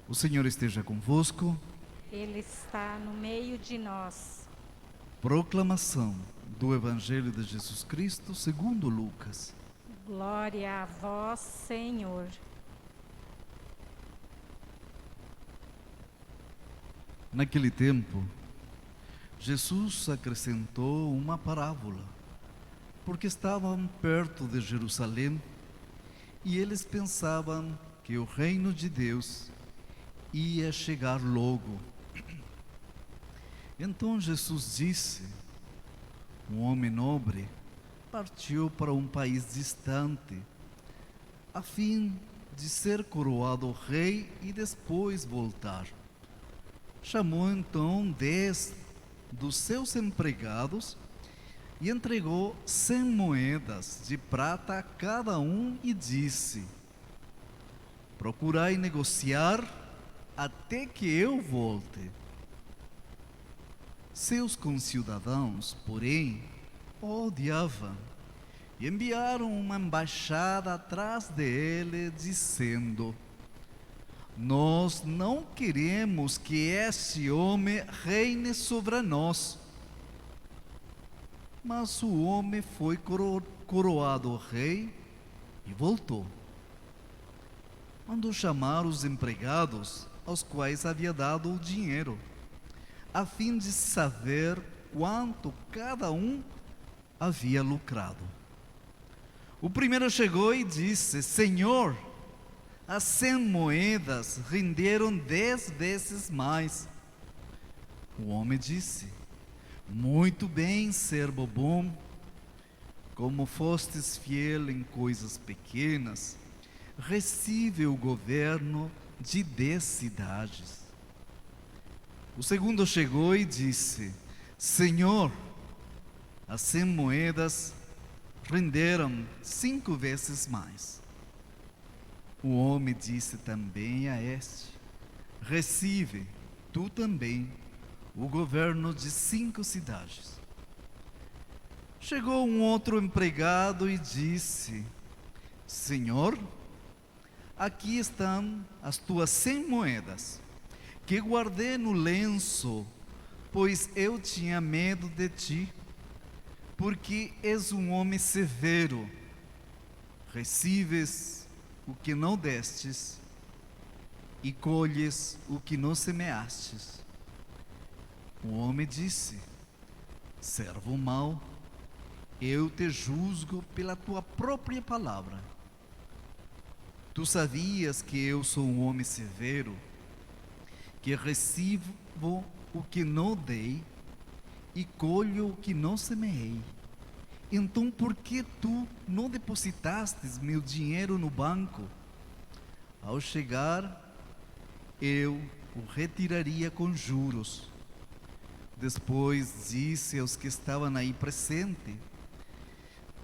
O Senhor esteja convosco. Ele está no meio de nós. Proclamação do Evangelho de Jesus Cristo segundo Lucas. Glória a vós, Senhor. Naquele tempo, Jesus acrescentou uma parábola, porque estavam perto de Jerusalém e eles pensavam que o reino de Deus ia chegar logo. Então Jesus disse: um homem nobre partiu para um país distante, a fim de ser coroado rei e depois voltar. Chamou então 10 dos seus empregados e entregou 100 moedas de prata a cada um e disse: procurai negociar até que eu volte. Seus concidadãos, porém, o odiavam e enviaram uma embaixada atrás dele, dizendo: nós não queremos que este homem reine sobre nós. Mas o homem foi coroado rei e voltou. Mandou chamar os empregados aos quais havia dado o dinheiro, a fim de saber quanto cada um havia lucrado. O primeiro chegou e disse: Senhor, as 100 moedas renderam 10 vezes mais. O homem disse: muito bem, servo bom, como fostes fiel em coisas pequenas, recebe o governo de 10 cidades. O segundo chegou e disse: Senhor, as 100 moedas renderam 5 vezes mais. O homem disse também a este: recebe tu também o governo de 5 cidades. Chegou um outro empregado e disse: Senhor, aqui estão as tuas 100 moedas, que guardei no lenço, pois eu tinha medo de ti, porque és um homem severo. Recebes o que não destes e colhes o que não semeastes. O homem disse: servo mau, eu te julgo pela tua própria palavra. Tu sabias que eu sou um homem severo, que recebo o que não dei e colho o que não semeei. Então por que tu não depositastes meu dinheiro no banco? Ao chegar, eu o retiraria com juros. Depois disse aos que estavam aí presentes: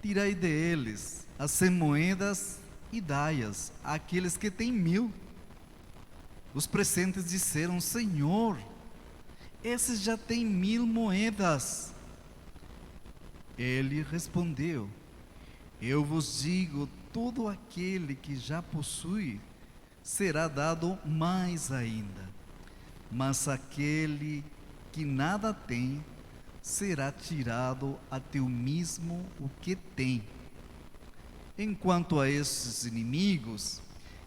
tirai deles as 100 moedas e dai-as àqueles que têm 1000. Os presentes disseram: Senhor, esses já têm 1000 moedas. Ele respondeu: eu vos digo, todo aquele que já possui será dado mais ainda, mas aquele que nada tem será tirado até o mesmo o que tem. Enquanto a esses inimigos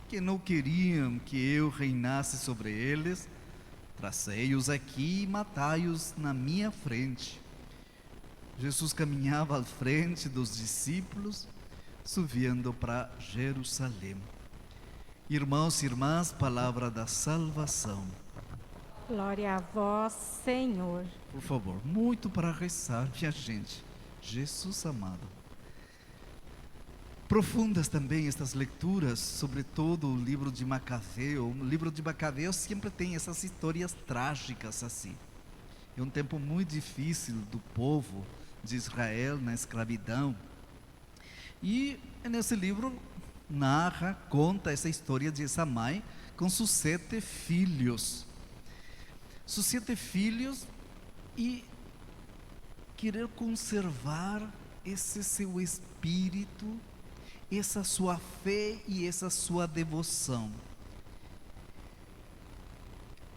que não queriam que eu reinasse sobre eles, trazei-os aqui e matai-os na minha frente. Jesus caminhava à frente dos discípulos, subindo para Jerusalém. Irmãos e irmãs, palavra da salvação. Glória a vós, Senhor. Por favor, muito para rezar, minha gente. Jesus amado. Profundas também estas leituras, sobretudo o livro de Macabeu. O livro de Macabeu sempre tem essas histórias trágicas assim. É um tempo muito difícil do povo de Israel na escravidão. E nesse livro narra, conta essa história de essa mãe com seus 7 filhos. Seus 7 filhos e querer conservar esse seu espírito, essa sua fé e essa sua devoção.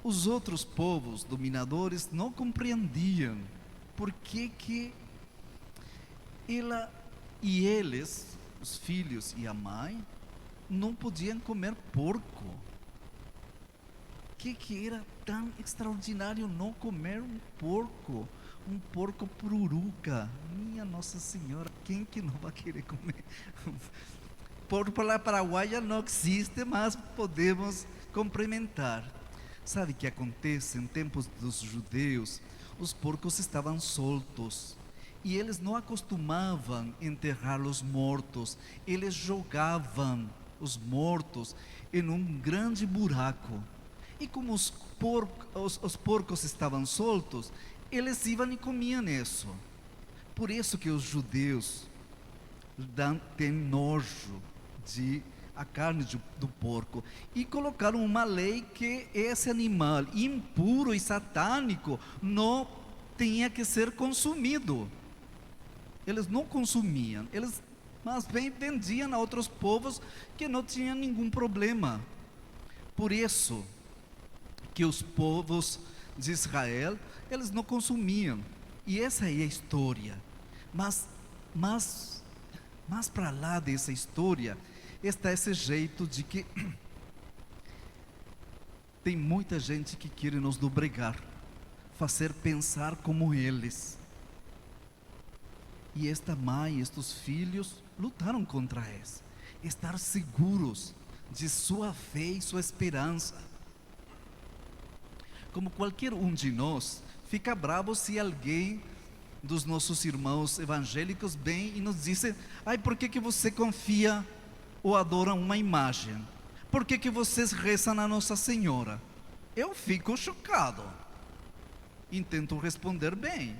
os outros povos dominadores não compreendiam por que ela e eles, os filhos e a mãe, não podiam comer porco. Que era tão extraordinário não comer um porco pururuca? Minha Nossa Senhora, quem que não vai querer comer? Porco para a paraguaia não existe, mas podemos complementar. Sabe o que acontece? Em tempos dos judeus, os porcos estavam soltos. E eles não acostumavam enterrar os mortos. Eles jogavam os mortos em um grande buraco. E como os porcos estavam soltos, eles iam e comiam isso. Por isso que os judeus têm nojo a carne do porco. E colocaram uma lei que esse animal impuro e satânico não tinha que ser consumido. Eles não consumiam, mas bem vendiam a outros povos que não tinham nenhum problema. Por isso que os povos de Israel, eles não consumiam. E essa é a história. Mas para lá dessa história, está esse jeito de que tem muita gente que quer nos dobregar, fazer pensar como eles. E esta mãe, estes filhos, lutaram contra isso. Estar seguros de sua fé e sua esperança. Como qualquer um de nós, fica bravo se alguém dos nossos irmãos evangélicos vem e nos diz: ai, por que você confia ou adora uma imagem? Por que vocês rezam a Nossa Senhora? Eu fico chocado. E tento responder bem.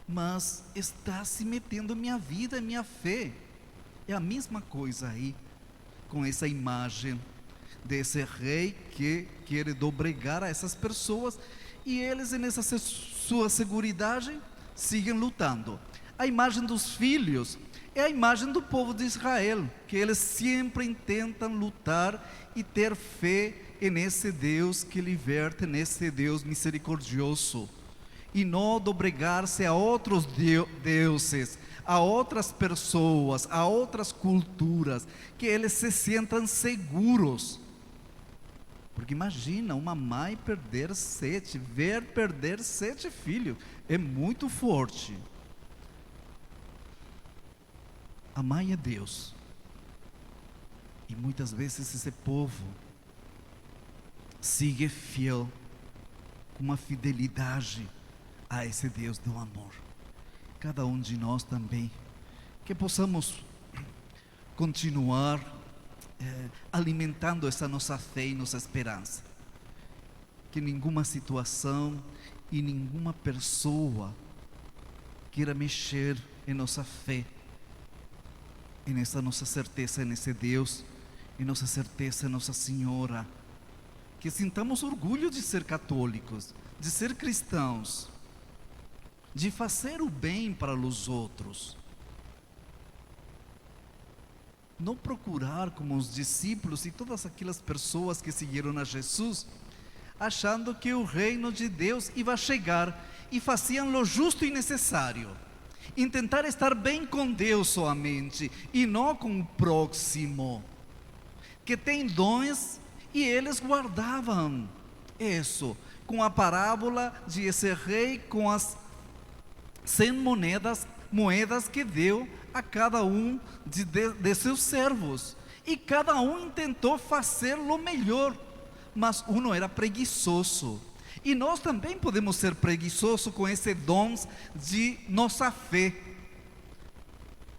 Mas está se metendo minha vida, minha fé. É a mesma coisa aí, com essa imagem desse rei que quer dobregar a essas pessoas, e eles, nessa sua seguridade, seguem lutando. A imagem dos filhos é a imagem do povo de Israel, que eles sempre tentam lutar e ter fé nesse Deus que liberta, nesse Deus misericordioso, e não dobregar-se a outros deuses, a outras pessoas, a outras culturas, que eles se sintam seguros. Porque imagina uma mãe ver perder 7 filhos, é muito forte. A mãe é Deus, e muitas vezes esse povo sigue fiel, com uma fidelidade a esse Deus do amor. Cada um de nós também, que possamos continuar alimentando essa nossa fé e nossa esperança. Que nenhuma situação e nenhuma pessoa queira mexer em nossa fé, nessa nossa certeza nesse Deus, em nossa certeza em Nossa Senhora. Que sintamos orgulho de ser católicos, de ser cristãos, de fazer o bem para os outros. Não procurar como os discípulos e todas aquelas pessoas que seguiram a Jesus, achando que o reino de Deus ia chegar, e faziam o justo e necessário, em tentar estar bem com Deus somente, e não com o próximo, que tem dons, e eles guardavam isso, com a parábola de esse rei, com as 100 moedas que deu a cada um de seus servos, e cada um tentou fazer o melhor, mas um era preguiçoso. E nós também podemos ser preguiçosos com esse dom de nossa fé,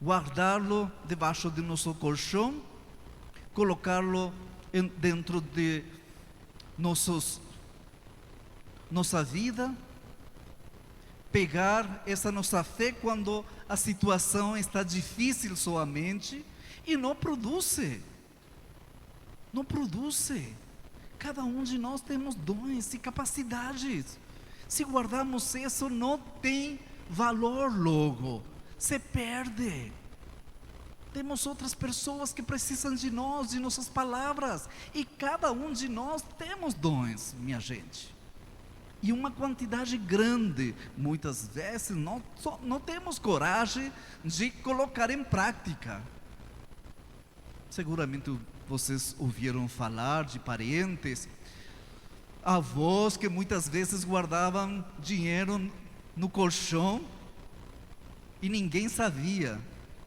guardá-lo debaixo de nosso colchão, colocá-lo dentro de nossa vida, pegar essa nossa fé quando a situação está difícil somente, e não produz. Cada um de nós temos dons e capacidades. Se guardarmos isso, não tem valor logo, se perde. Temos outras pessoas que precisam de nós, de nossas palavras. E cada um de nós temos dons, minha gente. E uma quantidade grande. Muitas vezes não temos coragem de colocar em prática. Seguramente vocês ouviram falar de parentes, avós que muitas vezes guardavam dinheiro no colchão e ninguém sabia.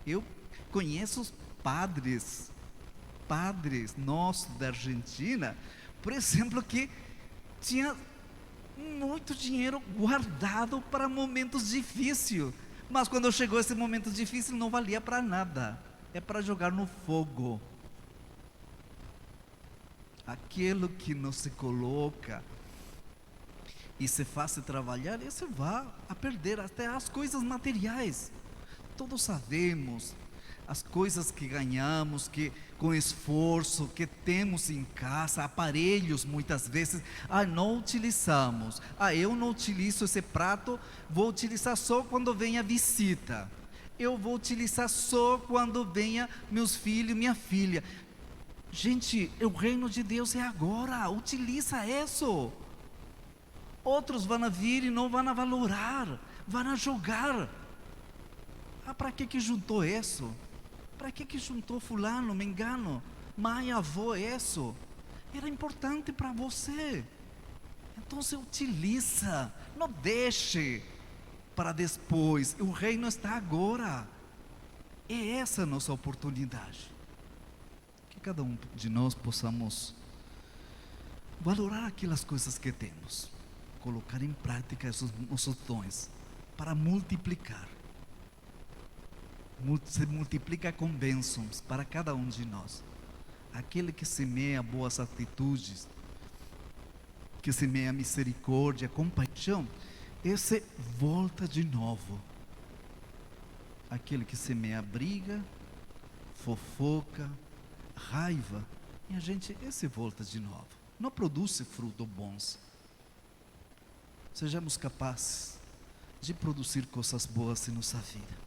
Eu conheço os padres nossos da Argentina, por exemplo, que tinha muito dinheiro guardado para momentos difíceis, mas quando chegou esse momento difícil não valia para nada, é para jogar no fogo. Aquilo que não se coloca e se faz trabalhar, esse vai a perder até as coisas materiais. Todos sabemos as coisas que ganhamos, que com esforço, que temos em casa, aparelhos muitas vezes, não utilizamos. Eu não utilizo esse prato, vou utilizar só quando venha visita. Eu vou utilizar só quando venha meus filhos, minha filha. Gente, o reino de Deus é agora, utiliza isso. Outros vão vir e não vão valorar, vão jogar. Para que juntou isso? Para que juntou fulano, mengano, mãe, avô, isso? Era importante para você. Então você utiliza, não deixe para depois. O reino está agora. É essa a nossa oportunidade. Que cada um de nós possamos valorar aquelas coisas que temos, colocar em prática esses nossos dons para multiplicar. Se multiplica com bênçãos para cada um de nós. Aquele que semeia boas atitudes, que semeia misericórdia, compaixão, esse volta de novo. Aquele que semeia briga, fofoca, raiva, e a gente, esse volta de novo. Não produz frutos bons. Sejamos capazes de produzir coisas boas em nossa vida.